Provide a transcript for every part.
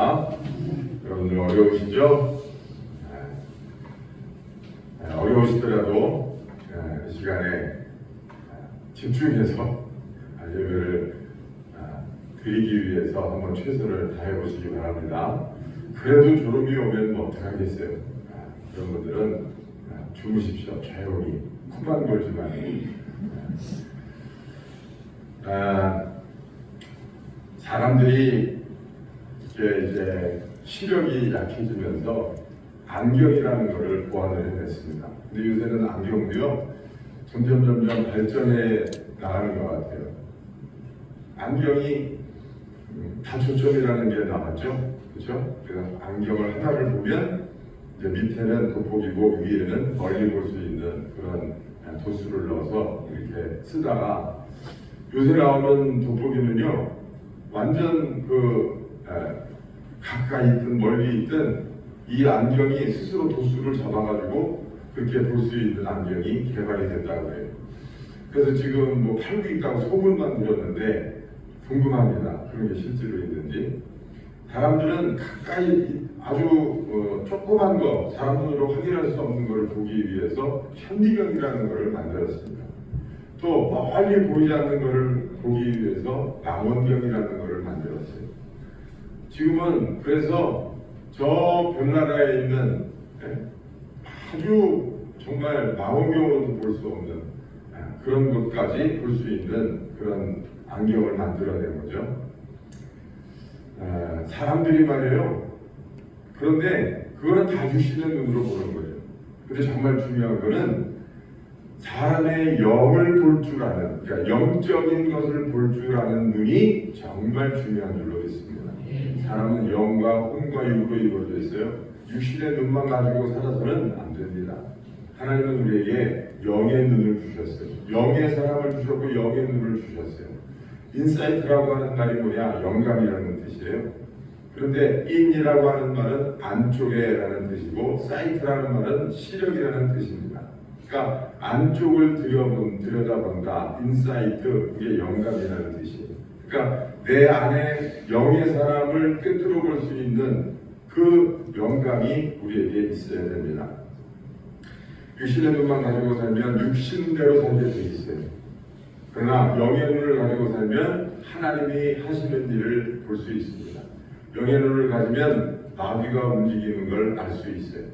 반갑습니다. 여러분들 어려우시죠? 어려우시더라도 이 시간에 집중해서 예배를 드리기 위해서 한번 최선을 다해 보시기 바랍니다. 그래도 졸음이 오면 뭐 어떡하겠어요? 그런 분들은 주무십시오. 조용히 코만 골지 말고. 사람들이 이제 시력이 약해지면서 안경이라는 것을 보완을 해냈습니다. 근데 요새는 안경도요 점점 발전해 나가는 것 같아요. 안경이 다초점이라는 게 나왔죠, 그렇죠? 그래서 안경을 하나를 보면 이제 밑에는 돋보기고 위에는 멀리 볼 수 있는 그런 도수를 넣어서 이렇게 쓰다가 요새 나오는 돋보기는요 완전 가까이 있든 멀리 있든 이 안경이 스스로 도수를 잡아가지고 그렇게 볼 수 있는 안경이 개발이 됐다고 해요. 그래서 지금 뭐 팔고 있다고 소문만 들었는데 궁금합니다. 그런 게 실제로 있는지. 사람들은 가까이 아주 조그만 거, 사람들로 확인할 수 없는 것을 보기 위해서 현미경이라는 것을 만들었습니다. 또 멀리 보이지 않는 것을 보기 위해서 망원경이라는 것을 만들었어요. 지금은 그래서 저 별나라에 있는 아주 정말 망원경으로도 볼 수 없는 그런 것까지 볼 수 있는 그런 안경을 만들어낸 거죠. 사람들이 말이에요. 그런데 그거는 다 주시는 눈으로 보는 거죠. 근데 정말 중요한 거는 사람의 영을 볼 줄 아는, 그러니까 영적인 것을 볼 줄 아는 눈이 정말 중요한 줄로 있습니다. 사람은 영과 혼과 육으로 이루어져 있어요. 육신의 눈만 가지고 살아서는 안 됩니다. 하나님은 우리에게 영의 눈을 주셨어요. 영의 사람을 주셨고 영의 눈을 주셨어요. 인사이트라고 하는 말이 뭐냐? 영감이라는 뜻이에요. 그런데 인이라고 하는 말은 안쪽에라는 뜻이고 사이트라는 말은 시력이라는 뜻입니다. 그러니까 안쪽을 들여다본다. 인사이트, 그게 영감이라는 뜻이에요. 그러니까 내 안에 영의 사람을 꿰뚫어 볼 수 있는 그 영감이 우리에게 있어야 됩니다. 육신의 눈만 가지고 살면 육신대로 살게 돼 있어요. 그러나 영의 눈을 가지고 살면 하나님이 하시는 일을 볼 수 있습니다. 영의 눈을 가지면 마귀가 움직이는 걸 알 수 있어요.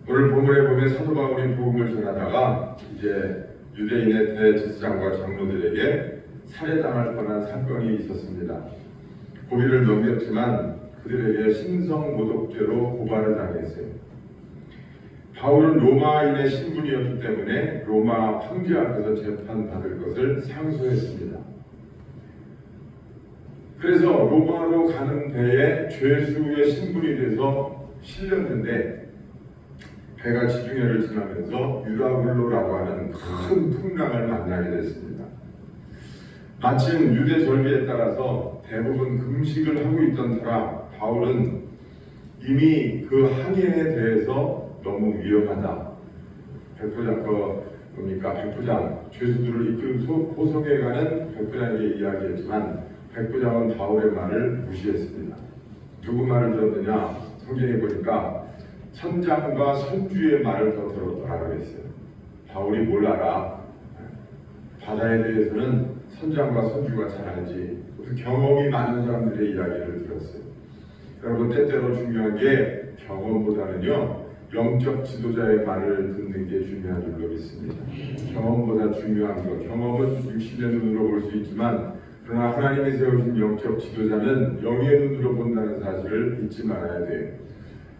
오늘 본문에 보면 사도 바울이 복음을 전하다가 이제 유대인의 대제사장과 장로들에게 살해당할 뻔한 사건이 있었습니다. 고비를 넘겼지만 그들에게 신성모독죄로 고발을 당했어요. 바울은 로마인의 신분이었기 때문에 로마 황제 앞에서 재판받을 것을 상소했습니다. 그래서 로마로 가는 배에 죄수의 신분이 돼서 실렸는데 배가 지중해를 지나면서 유라굴로라고 하는 큰 풍랑을 만나게 됐습니다. 마침 유대 절기에 따라서 대부분 금식을 하고 있던 터라 바울은 이미 그 항해에 대해서 너무 위험하다. 백부장, 죄수들을 이끌 호송에 가는 백부장에게 이야기했지만 백부장은 바울의 말을 무시했습니다. 누구 말을 들었느냐? 성경에 보니까 선장과 선주의 말을 더 들었다고 했어요. 바울이 뭘 알아? 바다에 대해서는 선장과 선주가 잘 알지. 경험이 많은 사람들의 이야기를 들었어요. 여러분, 때때로 중요한 게 경험보다는요 영적 지도자의 말을 듣는 게 중요한 줄로 믿습니다. 경험보다 중요한 것, 경험은 육신의 눈으로 볼 수 있지만 그러나 하나님이 세우신 영적 지도자는 영의 눈으로 본다는 사실을 잊지 말아야 돼요.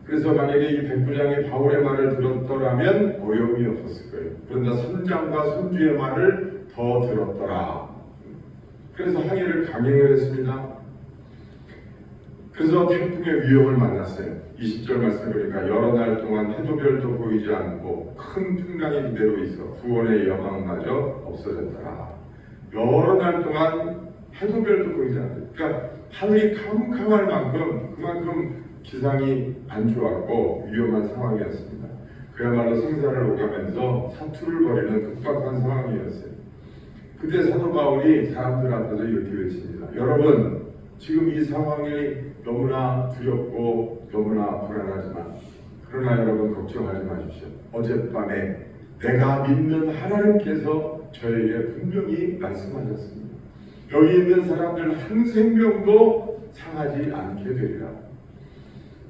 그래서 만약에 이 백부장이 바울의 말을 들었더라면 어려움이 없었을 거예요. 그런데 선장과 선주의 말을 더 들었더라. 그래서 항해를 강행을 했습니다. 그래서 태풍의 위험을 만났어요. 20절 말씀 보니까 여러 날 동안 해도 별도 보이지 않고 큰 풍랑이 그대로 있어 구원의 여망마저 없어졌더라. 여러 날 동안 해도 별도 보이지 않아요. 그러니까 하늘이 캄캄할 만큼 그만큼 기상이 안 좋았고 위험한 상황이었습니다. 그야말로 생사를 오가면서 사투를 벌이는 급박한 상황이었어요. 그때 사도 바울이 사람들 앞에서 이렇게 외칩니다. 여러분, 지금 이 상황이 너무나 두렵고 너무나 불안하지만 그러나 여러분 걱정하지 마십시오. 어젯밤에 내가 믿는 하나님께서 저에게 분명히 말씀하셨습니다. 여기 있는 사람들 한 생명도 상하지 않게 되리라.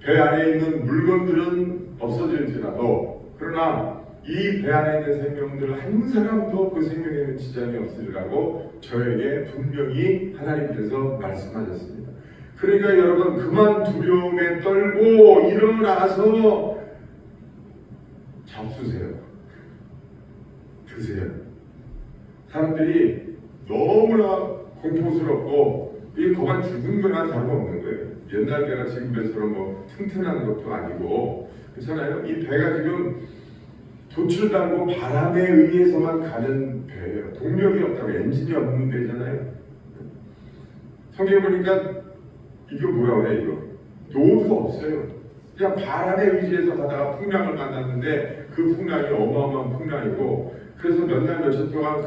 배 안에 있는 물건들은 없어질지라도 그러나 이 배 안에 있는 생명들 한 사람도 그 생명에는 지장이 없으리라고 저에게 분명히 하나님께서 말씀하셨습니다. 그러니까 여러분 그만 두려움에 떨고 일어나서 잡수세요. 드세요. 사람들이 너무나 공포스럽고 이 그만 죽은 거나 다름없는 거예요. 옛날 배가 지금 배처럼 뭐 튼튼한 것도 아니고 그렇잖아요. 이 배가 지금 돛을 달고 바람에 의해서만 가는 배예요. 동력이 없다고 엔진이 없는 배잖아요. 성경에 보니까 이게 뭐라고 그래 이거? 노브가 없어요. 그냥 바람에 의지해서 가다가 풍랑을 만났는데 그 풍랑이 어마어마한 풍랑이고 그래서 몇 날 며칠 동안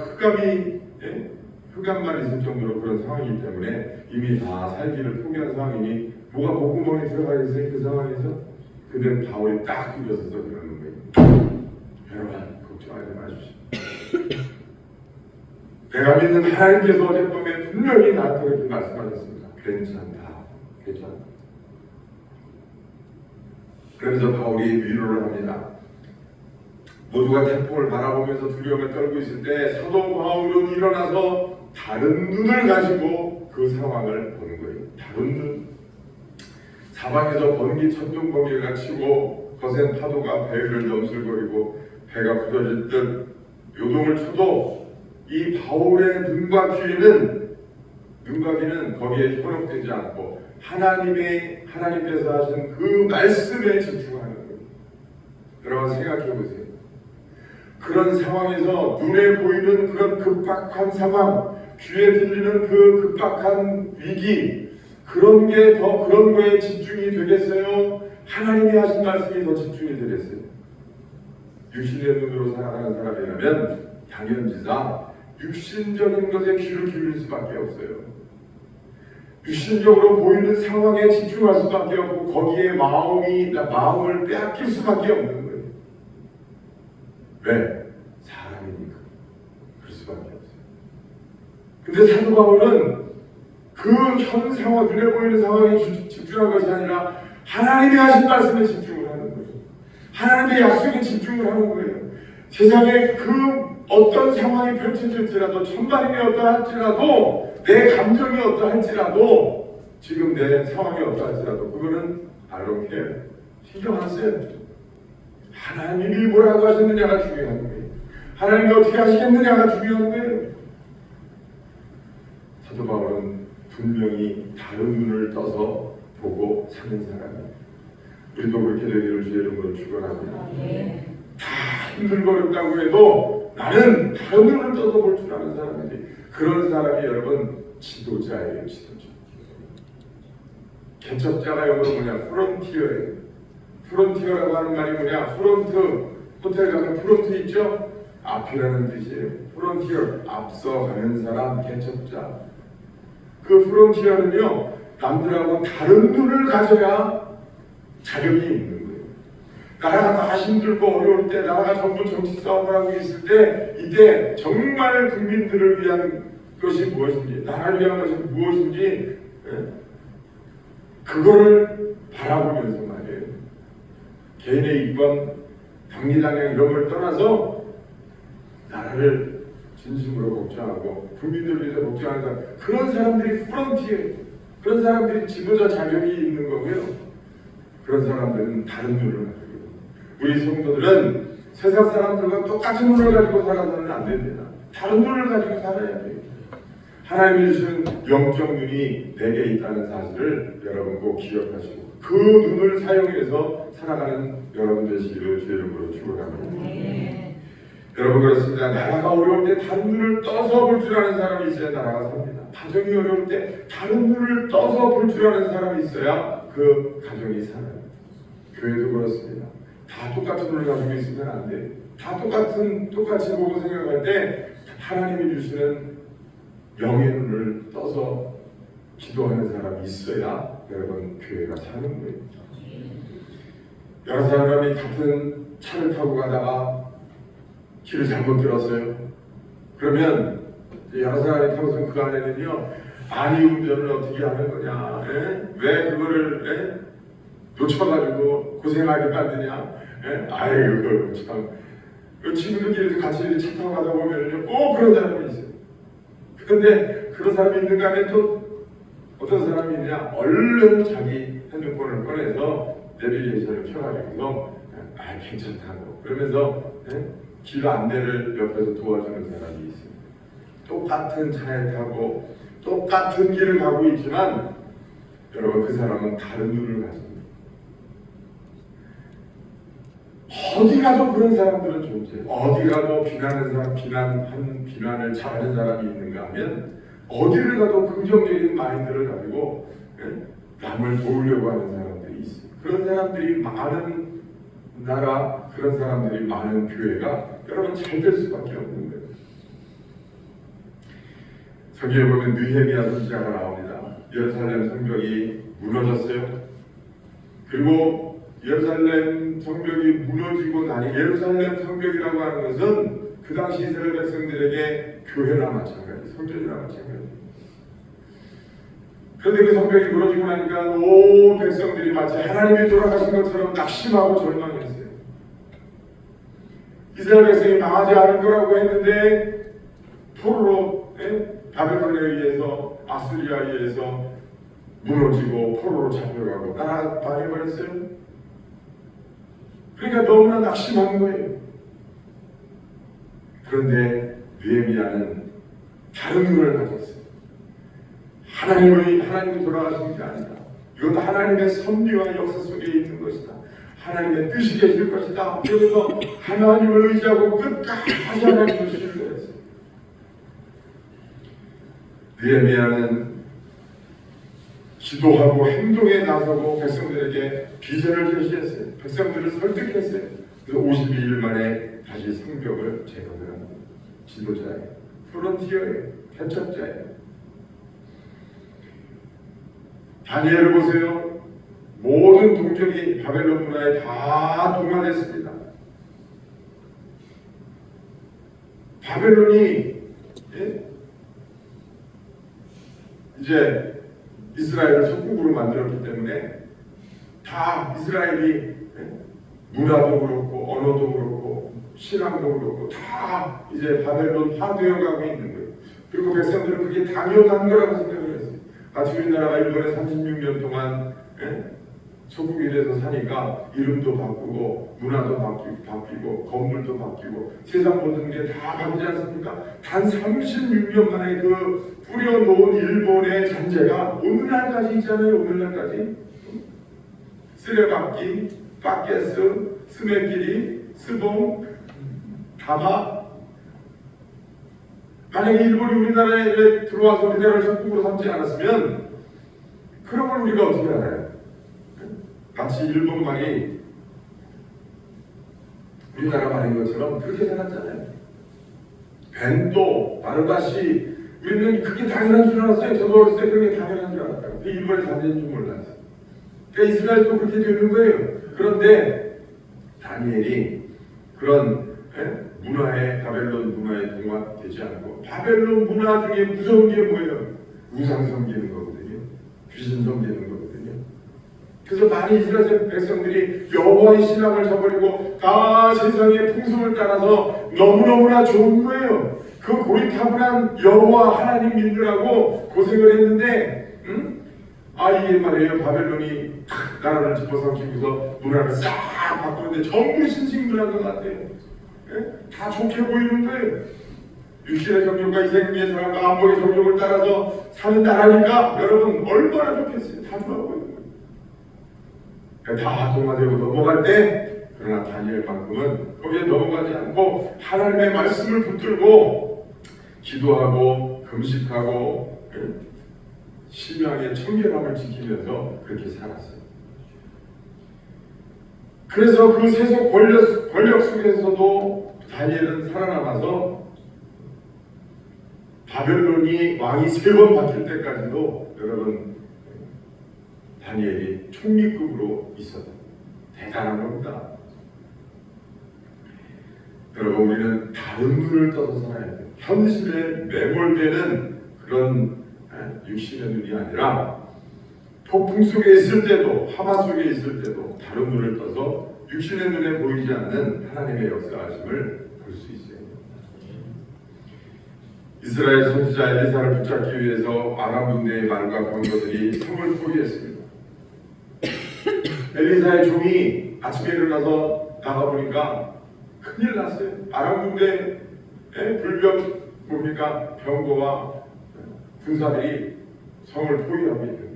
흑암만 있을 정도로 그런 상황이기 때문에 이미 다 살기를 포기한 상황이니 뭐가 목구멍에 들어가겠어요 그 상황에서? 근데 바울이 딱 일어서서 그러는 거예요. 여러분 걱정하지 마십시오. 내가 믿는 하나님께서 어젯밤에 분명히 나한테 그렇게 말씀하셨습니다. 괜찮다. 그래서 바울이 위로를 합니다. 모두가 태풍을 바라보면서 두려움에 떨고 있을 때 사도 바울은 일어나서 다른 눈을 가지고 그 상황을 보는 거예요. 다른 눈. 사방에서 번개 천둥 번개가 치고 거센 파도가 배를 넘슬거리고 배가 부서질 듯 요동을 쳐도 이 바울의 눈과 귀는 거기에 현혹되지 않고 하나님께서 하신 그 말씀에 집중하는 거예요. 여러분 생각해 보세요. 그런 상황에서 눈에 보이는 그런 급박한 상황, 귀에 들리는 그 급박한 위기, 그런 거에 집중이 되겠어요? 하나님이 하신 말씀이 더 집중이 되겠어요? 육신의 눈으로 살아가는 사람이라면 당연지사 육신적인 것에 귀를 기울일 수밖에 없어요. 육신적으로 보이는 상황에 집중할 수밖에 없고 거기에 마음을 빼앗길 수밖에 없는 거예요. 왜? 사람이니까. 그럴 수밖에 없어요. 근데 사도 바울은 그 현 상황, 눈에 보이는 상황에 집중한 것이 아니라 하나님이 하신 말씀에 집중을 하는 거예요. 하나님의 약속에 집중을 하는 거예요. 세상에 그 어떤 상황이 펼쳐질지라도 천만인이 어떠할지라도 내 감정이 어떠할지라도 지금 내 상황이 어떠할지라도 그거는 I don't care. 신경 안 써요. 하나님이 뭐라고 하셨느냐가 중요한 거예요. 하나님이 어떻게 하시겠느냐가 중요한 거예요. 사도 바울은 분명히 다른 눈을 떠서 보고 사는 사람이에요. 우리도 그렇게 되기를 주의 이름으로 축원합니다. 다 힘들고 어렵다고 해도 나는 다른 눈을 떠서 볼 줄 아는 사람이지. 그런 사람이 여러분 지도자예요. 지도자. 개척자가 영어로 뭐냐? 프론티어예요. 프론티어라고 하는 말이 뭐냐? 프론트, 호텔 가면 프론트 있죠? 앞이라는 뜻이에요. 프론티어, 앞서가는 사람, 개척자. 그 프론티어는요, 남들하고 다른 눈을 가져야 자격이 있는 거예요. 나라가 다 힘들고 어려울 때, 나라가 전부 정치 싸움을 하고 있을 때, 이때 정말 국민들을 위한 것이 무엇인지, 나라를 위한 것이 무엇인지, 그거를 바라보면서 말이에요. 개인의 이권, 당리당량 이런 걸 떠나서 나라를 진심으로 걱정하고 국민들을 위해서 걱정하는 사람, 그런 사람들이 프론티에, 그런 사람들이 지도자 자격이 있는 거고요. 그런 사람들은 다른 눈을 가지고, 우리 성도들은 세상 사람들과 똑같은 눈을 가지고 살아서는 안 됩니다. 다른 눈을 가지고 살아야 돼요. 하나님이 주신 영적 눈이 내게 있다는 사실을 여러분 꼭 기억하시고 그 눈을 사용해서 살아가는 여러분 되시기를 주의 이름으로 축원합니다. 여러분 그렇습니다. 나라가 어려울 때 다른 눈을 떠서 볼 줄 아는 사람이 있어야 나라가 삽니다. 가정이 어려울 때 다른 눈을 떠서 볼 줄 아는 사람이 있어야 그 가정이 살아요. 교회도 그렇습니다. 다 똑같은 눈을 가지고 있으면 안 돼요. 다 똑같이 보고 생각할 때 하나님이 주시는 영의 눈을 떠서 기도하는 사람이 있어야 여러분 교회가 사는 거예요. 여러 사람이 같은 차를 타고 가다가 길을 잘못 들었어요. 그러면 여러 사람이 타고서 그 안에는요, 아니 운전을 어떻게 하는 거냐, 왜 그거를 놓쳐가지고 고생하게 만드냐, 아이고 참, 그 친구들끼리 같이 차 타고 가다 보면요, 꼭 그런 사람이 있어요. 그런데 그런 사람이 있는가 하면 또 어떤 사람이 있냐, 얼른 자기 핸드폰을 꺼내서 내비게이션을 켜가지고 괜찮다고 그러면서 길 안내를 옆에서 도와주는 사람이 있어요. 똑같은 차에 타고 똑같은 길을 가고 있지만 여러분 그 사람은 다른 눈을 가집니다. 어디 가도 그런 사람들은 존재해요. 어디 가도 비난하는 사람, 비난을 잘하는 사람이 있는가 하면 어디를 가도 긍정적인 마인드를 가지고 남을 도우려고 하는 사람들이 있어요. 그런 사람들이 많은 나라, 그런 사람들이 많은 교회가 여러분 잘 될 수밖에 없는 거예요. 성경에 보면 느헤미야 선지자가 나옵니다. 예루살렘 성벽이 무너졌어요. 그리고 예루살렘 성벽이 무너지고 나니, 예루살렘 성벽이라고 하는 것은 그 당시 이스라엘 백성들에게 교회나 마찬가지, 성전이나 마찬가지. 그런데 그 성벽이 무너지고 나니까 온 백성들이 마치 하나님이 돌아가신 것처럼 낙심하고 절망했어요. 이스라엘 백성이 망하지 않을 거라고 했는데 포로로, 바벨론에 의해서, 아수리아에 의해서 무너지고 포로로 잡혀가고 따라다녀버렸어요. 그러니까 너무나 낙심한 거예요. 그런데 느헤미야는 다른 눈을 가졌어요. 하나님이 돌아가신 게 아니다. 이건 하나님의 섭리와 역사 속에 있는 것이다. 하나님의 뜻이 계실 것이다. 그래서 하나님을 의지하고 끝까지 하나님을 신뢰했어요. 느헤미야는 기도하고 행동에 나서고 백성들에게 비전을 제시했어요. 백성들을 설득했어요. 그래서 52일 만에 다시 성벽을 재건한 지도자예요. 프론티어예요. 개척자예요. 다니엘을 보세요. 모든 동족이 바벨론 문화에 다 동화됐습니다. 바벨론이 이제 이스라엘을 속국으로 만들었기 때문에 다 이스라엘이 문화도 그렇고 언어도 그렇고 신앙도 그렇고 다 이제 바벨론 파되어 가고 있는 거예요. 그리고 백성들은 그게 당연한 거라고 생각을 했어요. 마치 우리나라가 일본에 36년 동안 속국이 돼서 사니까 이름도 바꾸고 문화도 바뀌고 건물도 바뀌고 세상 모든 게 다 바뀌지 않습니까? 단 36년 만에 그 뿌려놓은 일본의 잔재가 오늘날까지 있잖아요. 오늘날까지 쓰레받기, 빠게스, 스메끼리, 스봉, 다마. 만약에 일본이 우리나라에 들어와서 우리나라를 속국으로 삼지 않았으면 그러면 우리가 어떻게 알아요? 마치 일본 말이 우리나라 말인 것처럼 그렇게 생각하잖아요. 벤또, 바르바시, 우리는 그게 당연한 줄 알았어요. 저도 어렸을 때 그게 당연한 줄 알았다고. 그 일본의 잔재인 줄 몰랐어요. 그러니까 이스라엘도 그렇게 되는 거예요. 그런데 다니엘이 그런 문화에, 바벨론 문화에 동화되지 않고, 바벨론 문화 중에 무서운 게 뭐예요? 우상 섬기는 거거든요. 귀신 섬기는 거거든요. 그래서 많은 이스라엘 백성들이 여호와의 신앙을 저버리고 다 세상의 풍습을 따라서 너무너무나 좋은 거예요. 그 고리타분한 여호와 하나님 믿느라고 고생을 했는데, 이게 말이에요. 바벨론이 나라를 집어삼키고서 문화를 싹 바꾸는데 전부 신식문화인 것 같아요. 다 좋게 보이는 거예요. 육신의 정욕과 이생미의 사랑과 안목의 정욕을 따라서 사는 나라니까 여러분 얼마나 좋겠어요. 다 좋아 보이는 거예요. 다 동화되고 넘어갈 때, 그러나 다니엘만큼은 거기에 넘어가지 않고 하나님의 말씀을 붙들고 기도하고 금식하고 신앙의 청결함을 지키면서 그렇게 살았어요. 그래서 그 세속 권력 속에서도 다니엘은 살아남아서 바벨론이 왕이 3번 바뀔 때까지도 여러분 다니엘이 총리급으로 있었다. 대단한 겁니다. 여러분 우리는 다른 눈을 떠서 살아야 돼요. 현실에 매몰되는 그런 육신의 눈이 아니라 폭풍 속에 있을 때도 하마 속에 있을 때도 다른 눈을 떠서 육신의 눈에 보이지 않는 하나님의 역사하심을 볼 수 있어요. 이스라엘 선지자 엘리사를 붙잡기 위해서 아람 군대의 말과 병거들이 성을 포위했습니다. 엘리사의 종이 아침에 일어나서 나가보니까 큰일 났어요. 아람 군대의 불병 뭡니까? 병거와 군사들이 성을 포위하고 있는 거예요.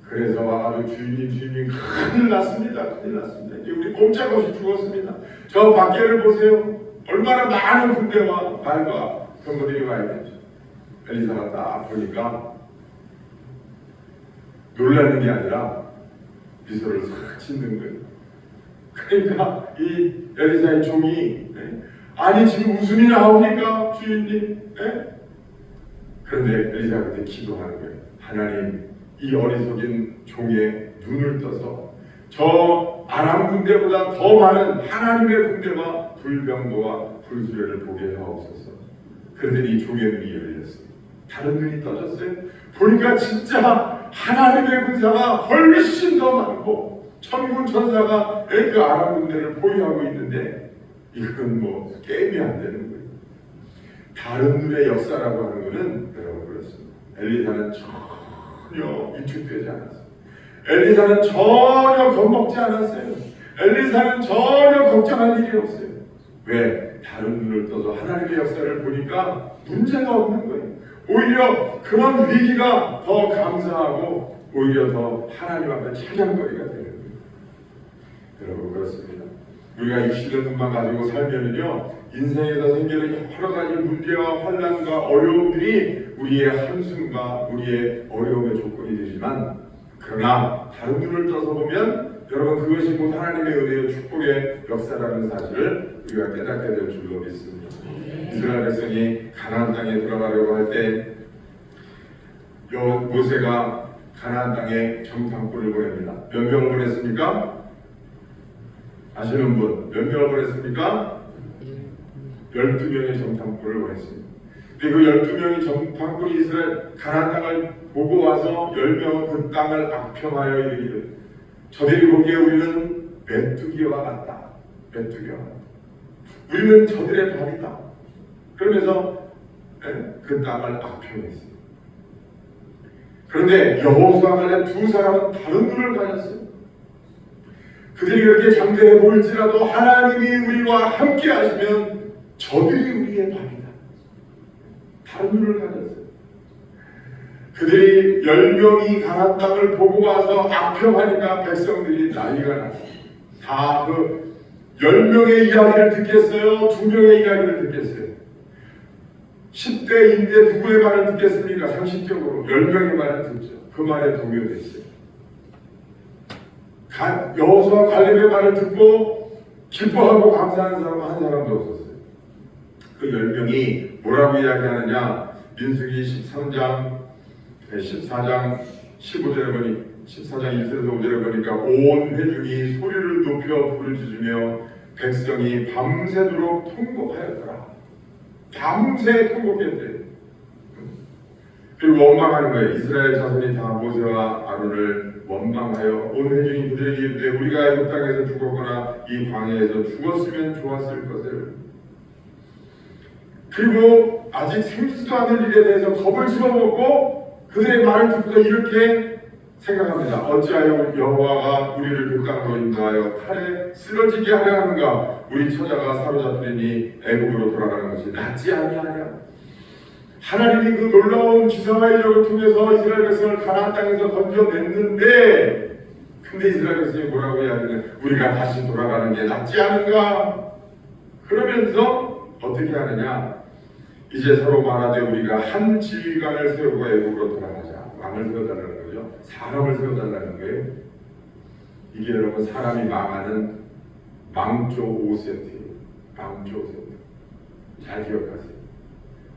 그래서 와가지고 주인님 큰일 났습니다. 큰일 났습니다. 이제 우리 꼼짝없이 죽었습니다. 저 밖에를 보세요. 얼마나 많은 군대와 말과 병거들이 와야 되죠. 엘리사가 딱 보니까 놀라는 게 아니라 미소를 싹 짓는 거예요. 그러니까 이 엘리사의 종이 아니 지금 웃음이 나옵니까 주인님? 그런데 엘리사가 그때 기도하는 거예요. 하나님 이 어리석인 종의 눈을 떠서 저 아람 군대보다 더 많은 하나님의 군대와 불병거와 불수레를 보게 하옵소서. 그랬더니 이 종의 눈이 열렸어요. 다른 눈이 떠졌어요. 보니까 진짜 하나님의 군사가 훨씬 더 많고 천군 천사가 그 아람 군대를 보유하고 있는데 이건 뭐 게임이 안 되는 거예요. 다른 눈의 역사라고 하는 것은 여러분 그렇습니다. 엘리사는 전혀 위축되지 않았어요. 엘리사는 전혀 겁먹지 않았어요. 엘리사는 전혀 걱정할 일이 없어요. 왜? 다른 눈을 떠서 하나님의 역사를 보니까 문제가 없는 거예요. 오히려 그런 위기가 더 감사하고 오히려 더 하나님 앞에 찬양거리가 되는 거예요. 여러분 그렇습니다. 우리가 육신의 눈만 가지고 살면은요 인생에서 생기는 여러 가지 문제와 환난과 어려움들이 우리의 한숨과 우리의 어려움의 조건이 되지만 그러나 다른 눈을 떠서 보면 여러분 그것이 곧 하나님의 은혜의 축복의 역사라는 사실을 우리가 깨닫게 될 줄로 믿습니다. 이스라엘 백성이 가나안 땅에 들어가려고 할 때 모세가 가나안 땅에 정탐꾼을 보냅니다. 몇 명을 보냈습니까? 아시는 분? 몇 명을 보냈습니까? 12명의 정탐꾼을 보냈습니다. 근데 그 12명의 정탐꾼이 이스라엘 가나안 땅을 보고 와서 10명은 그 땅을 악평하여 이르기를 저들이 보기에 우리는 메뚜기와 같다. 메뚜기와 같다. 우리는 저들의 발이다. 그러면서 그 땅을 악평했어요. 그런데 여호수아 갈렙 두 사람은 다른 눈을 가졌어요. 그들이 그렇게 장대해 보일지라도 하나님이 우리와 함께 하시면 저들이 우리의 발이다. 다른 눈을 가졌어요. 그들이 10명이 가나안 땅을 보고 와서 악평하니까 백성들이 난리가 났어요. 다 그 10명의 이야기를 듣겠어요? 2명의 이야기를 듣겠어요? 10대인데 누구의 말을 듣겠습니까? 상식적으로 10명의 말을 듣죠. 그 말에 동요됐어요. 여호수아 갈렙의 말을 듣고 기뻐하고 감사하는 사람은 한 사람도 없었어요. 그 10명이 뭐라고 이야기하느냐? 민수기 13장 14장 15절에 보니 14장 1절에서 5절에 보니까 온 회중이 소리를 높여 부르짖으며 백성이 밤새도록 통곡하였더라. 밤새 통곡했대요. 그리고 원망하는 거예요. 이스라엘 자손이 다 모세와 아론을 원망하여 온 회중이 그들에게 이르되 우리가 애굽 땅에서 죽었거나 이 광야에서 죽었으면 좋았을 것을. 그리고 아직 생기지도 않은 일에 대해서 겁을 집어먹고 그들의 말을 듣고서 이렇게 생각합니다. 어찌하여 여호와가 우리를 그 땅으로 인도하여 칼에 쓰러지게 하려 하는가? 우리 처자가 사로잡히니 애굽으로 돌아가는 것이 낫지 아니하냐? 하나님이 그 놀라운 기사와 이적을 통해서 이스라엘 백성을 가나안 땅에서 건져냈는데 근데 이스라엘 백성이 뭐라고 이야기하냐? 우리가 다시 돌아가는 게 낫지 않은가? 그러면서 어떻게 하느냐? 이제 서로 말하되 우리가 한 지휘관을 세우고 애굽으로 돌아가자. 왕을 세워달라는 거죠. 사람을 세워달라는 거예요. 이게 여러분 사람이 망하는 망조 5세트예요. 망조 5세트. 잘 기억하세요.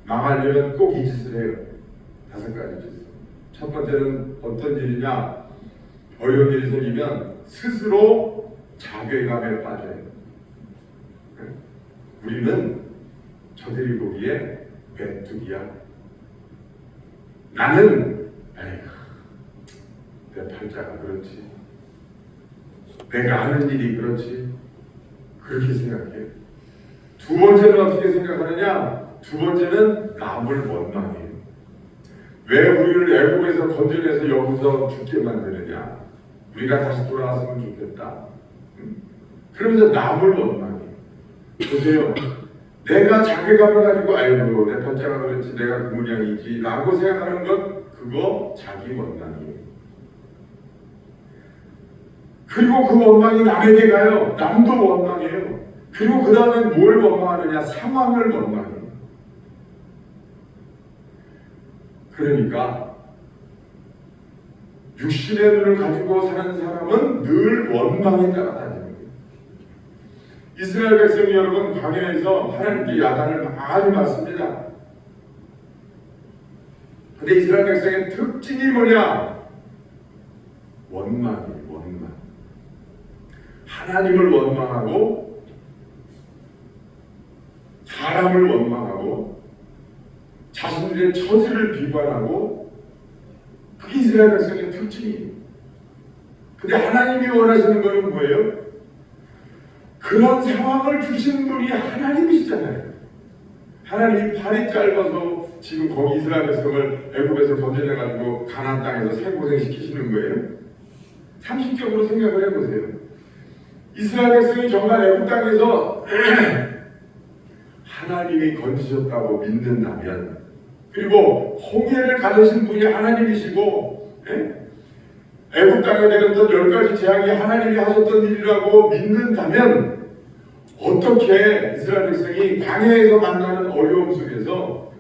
망하려면 꼭 이 짓을 해요. 5가지 짓. 첫 번째는 어떤 일이냐? 어려운 일이 생기면 스스로 자괴감에 빠져요. 우리는 저들이 보기에 메뚜기야. 나는 에휴, 내 팔자가 그렇지. 내가 하는 일이 그렇지. 그렇게 생각해요. 두 번째는 어떻게 생각하느냐? 두 번째는 남을 원망해요. 왜 우리를 애국에서 건져내서 여기서 죽게 만드느냐? 우리가 다시 돌아왔으면 좋겠다. 그러면서 남을 원망해요. 보세요. 내가 자괴감을 가지고 아이고 내 팔자가 그렇지 내가 그 모양이지 라고 생각하는 것 그거 자기 원망이에요. 그리고 그 원망이 남에게 가요. 남도 원망해요. 그리고 그 다음에 뭘 원망하느냐? 상황을 원망해요. 그러니까 육신의 눈을 가지고 사는 사람은 늘 원망에 따라다니는 거예요. 이스라엘 백성이 여러분 광야에서 하나님께 야단을 많이 맞습니다. 근데 이스라엘 백성의 특징이 뭐냐? 원망이에요. 원망. 하나님을 원망하고 사람을 원망하고 자신들의 처지를 비관하고 그게 이스라엘 백성의 특징이에요. 근데 하나님이 원하시는 것은 뭐예요? 그런 상황을 주신 분이 하나님이시잖아요. 하나님이 팔이 짧아서 지금 거기 이스라엘 백성을 애굽에서 건져내가지고 가나안 땅에서 생고생 시키시는 거예요. 상식적으로 생각을 해보세요. 이스라엘 백성이 정말 애굽 땅에서 하나님이 건지셨다고 믿는다면, 그리고 홍해를 가르신 분이 하나님이시고 애굽 땅에 내렸던 10가지 재앙이 하나님이 하셨던 일이라고 믿는다면 어떻게 이스라엘 백성이 광야에서 만나는 어려움 속에서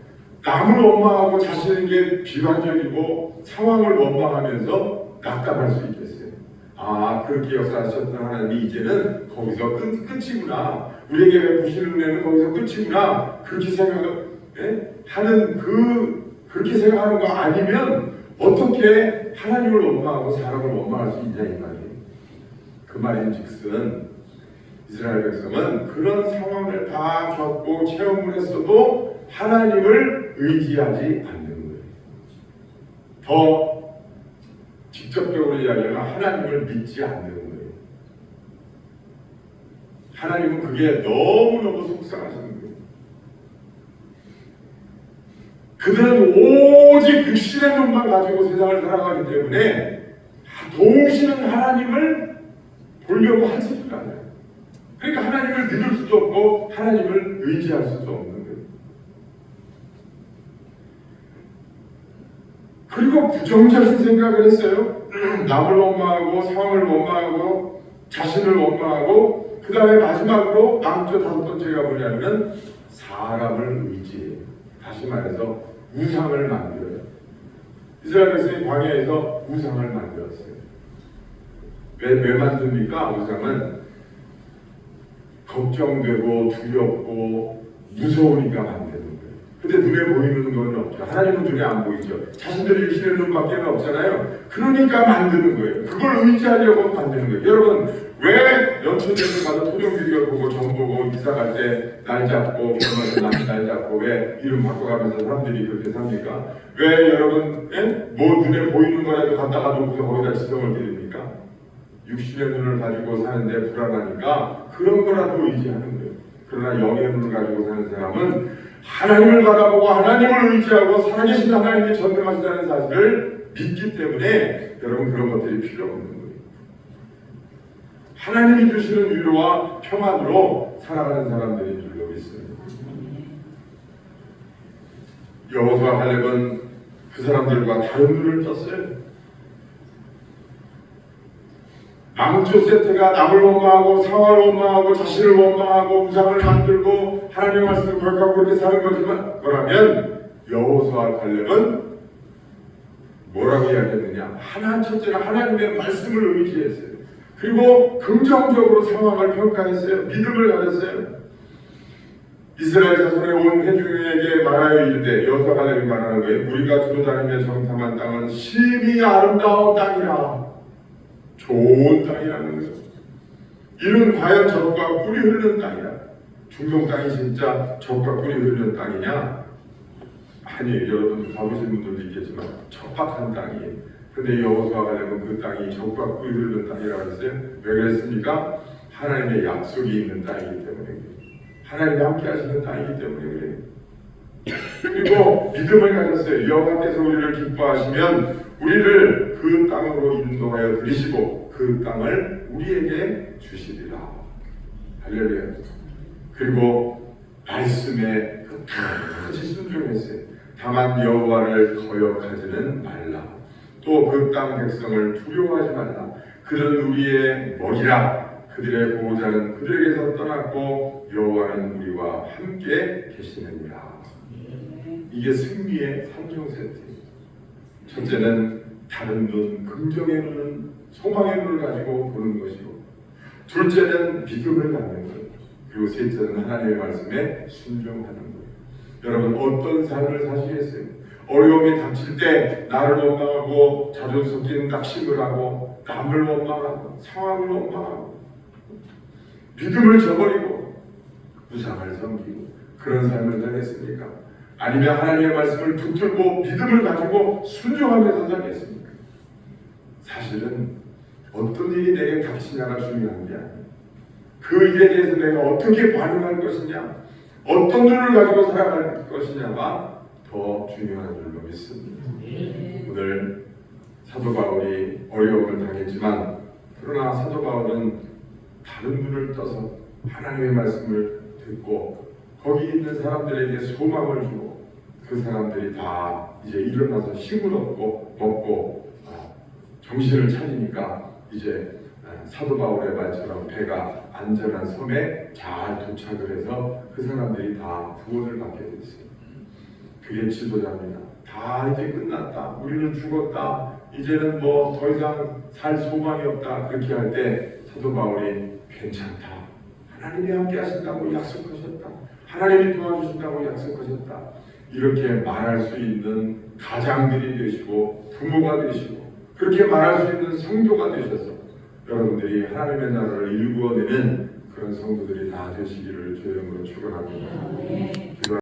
남을 원망하고 자신에게 비관적이고 상황을 원망하면서 낙담할 수 있겠어요? 아, 그렇게 역사하셨던 하나님이 이제는 거기서 끝이구나. 우리에게 베푸시는 은혜는 거기서 끝이구나. 그렇게 생각하는 그렇게 생각하는 거 아니면 어떻게 하나님을 원망하고 사람을 원망할 수 있냐 이 말이에요. 그 말인즉슨 이스라엘 백성은 그런 상황을 다 겪고 체험을 했어도 하나님을 의지하지 않는 거예요. 더 직접적으로 이야기하면 하나님을 믿지 않는 거예요. 하나님은 그게 너무너무 속상하신 거예요. 그들은 오직 육신의 눈만 가지고 세상을 살아가기 때문에 도우시는 하나님을 보려고 하지도 않아요. 그러니까 하나님을 믿을 수도 없고 하나님을 의지할 수도 없는 거예요. 그리고 부정적인 생각을 했어요. 남을 원망하고 상황을 원망하고 자신을 원망하고 그 다음에 마지막으로 남쪽 5번째가 뭐냐면 사람을 의지해요. 다시 말해서 우상을 만들어요. 이스라엘 백성이 광야에서 우상을 만들었어요. 왜 만듭니까? 우상은 걱정되고 두렵고 무서우니까 만드는 거예요. 근데 눈에 보이는 건 없죠. 하나님은 눈에 안 보이죠. 자신들이 육신의 눈밖에 없잖아요. 그러니까 만드는 거예요. 그걸 의지하려고 만드는 거예요. 여러분, 왜 연초대를 가서 토종비디오 보고 정 보고 이사 갈 때 날 잡고 결혼해서 날 잡고 왜 이름 바꿔가면서 사람들이 그렇게 삽니까? 왜 여러분 뭐 눈에 보이는 거라도 갖다가 놓고서 거기다 지성을 드립니까? 육신의 눈을 가지고 사는데 불안하니까 그런 거라도 의지하는 거예요. 그러나 영의 눈을 가지고 사는 사람은 하나님을 바라보고 하나님을 의지하고 살아계신 하나님이 전능하시다는 사실을 믿기 때문에 여러분 그런 것들이 필요 없는 거예요. 하나님이 주시는 위로와 평안으로 살아가는 사람들인 줄로 믿습니다. 여호수아 갈렙은 그 사람들과 다른 눈을 떴어요. 망조 세트가 남을 원망하고 상황을 원망하고 자신을 원망하고 우상을 만들고 하나님의 말씀을 거역하고 그렇게 사는 거지만 그러면 여호수아 갈렙은 뭐라고 이야기했느냐? 첫째는 하나님의 말씀을 의지했어요. 그리고 긍정적으로 상황을 평가했어요. 믿음을 가졌어요. 이스라엘 자손의 온 회중에게 말하여 이르되 여호수아 갈렙이 말하는 거예요. 우리가 두루다니며 정탐한 땅은 심히 아름다운 땅이라. 좋은 땅이라는 거죠. 이는 과연 젖과 꿀이 흐르는 땅이라. 중동 땅이 진짜 젖과 꿀이 흐르는 땅이냐? 아니, 여러분 가보신 분들도 있겠지만 척박한 땅이에요. 근데 여호수아 갈렙은 그 땅이 젖과 꿀이 흐르는 땅이라고 했어요. 왜 그랬습니까? 하나님의 약속이 있는 땅이기 때문에. 하나님이 함께 하시는 땅이기 때문에 그래요. 그리고 믿음을 가졌어요. 여호와께서 우리를 기뻐하시면 우리를 그 땅으로 인도하여 들이시고 그 땅을 우리에게 주시리라. 할렐루야. 그리고 말씀에 끝까지 순종했어요. 다만 여호와를 거역하지는 말라. 또 그 땅 백성을 두려워하지 말라. 그들은 우리의 먹이라. 그들의 보호자는 그들에게서 떠났고 여호와는 우리와 함께 계시느니라. 이게 승리의 3종 세트입니다. 첫째는 다른 눈, 긍정의 눈은 소망의 눈을 가지고 보는 것이고, 둘째는 믿음을 갖는 것, 그리고 셋째는 하나님의 말씀에 순종하는 것. 여러분 어떤 삶을 사시겠어요? 어려움이 닥칠 때 나를 원망하고 자존 섞인 낙심을 하고 남을 원망하고 상황을 원망하고 믿음을 저버리고 우상을 섬기고 그런 삶을 살겠습니까? 아니면 하나님의 말씀을 붙들고 믿음을 가지고 순종하면서 살겠습니까? 사실은 어떤 일이 내게 닥치냐가 중요한 게 아니에요. 그 일에 대해서 내가 어떻게 반응할 것이냐, 어떤 눈을 가지고 살아갈 것이냐가 더 중요한 줄로 믿습니다. 오늘 사도 바울이 어려움을 당했지만, 그러나 사도 바울은 다른 눈을 떠서 하나님의 말씀을 듣고 거기 있는 사람들에게 소망을 주고, 그 사람들이 다 이제 일어나서 힘을 얻고 먹고 정신을 차리니까 이제 사도 바울의 말처럼 배가 안전한 섬에 잘 도착을 해서 그 사람들이 다 구원을 받게 됐어요. 그게 지도자입니다. 다 이제 끝났다. 우리는 죽었다. 이제는 뭐 더 이상 살 소망이 없다. 그렇게 할 때 사도 바울이 괜찮다. 하나님이 함께 하신다고 약속하셨다. 하나님이 도와주신다고 약속하셨다. 이렇게 말할 수 있는 가장들이 되시고 부모가 되시고 그렇게 말할 수 있는 성도가 되셔서 여러분들이 하나님의 나라를 일구어내는 그런 성도들이 다 되시기를 주의 이름으로 축원합니다.